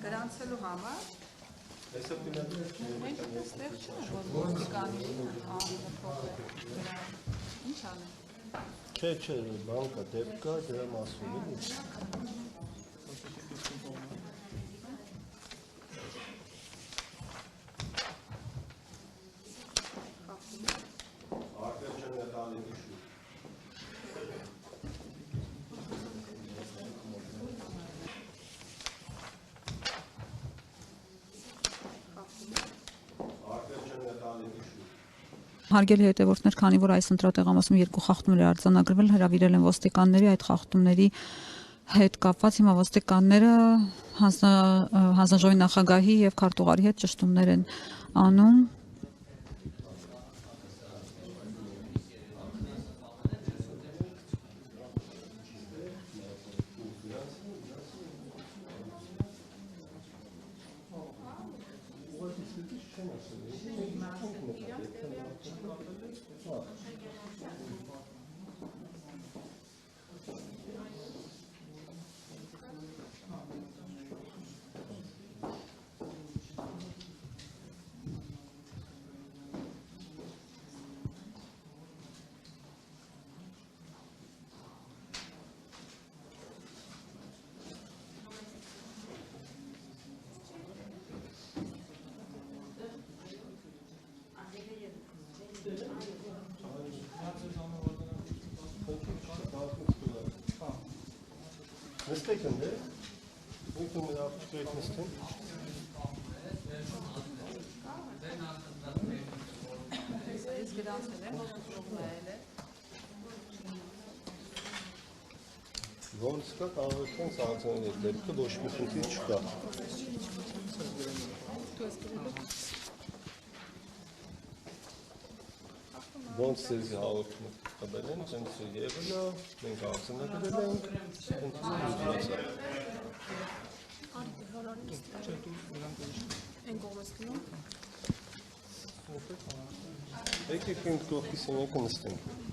Գրանցելու համար Այսօր դիմադրել մենք այստեղ չենք որ ոստիկանի անունը փոխել։ Ինչ անենք։ Չէ, բան կա, դեպք կա, դրա մասում էլի։ Հարգելի հետևորդներ, քանի որ այս ընտրատեղամասում 2 խախտումներ արձանագրվել, հրավիրել են ոստիկանների այդ խախտումների հետ կապված հիմա ոստիկանները հանձնաժողովի նախագահի եւ քարտուղարի հետ ճշտումներ են անում։ Nestեք են դե, մենք ու մեր ապտիկայիք նստեն։ Ես գրանցել եմ, ոստիկողն այլ է։ Ոնց կա կարող եք են սաղացանել դեպքը ոչ մի խնդիր չկա։ Ոնց ձեզ հաղորդումը կբել են, տենց եղել է, մենք արձանագրել ենք, եկեք ենք կողքի սենյակը նստենք։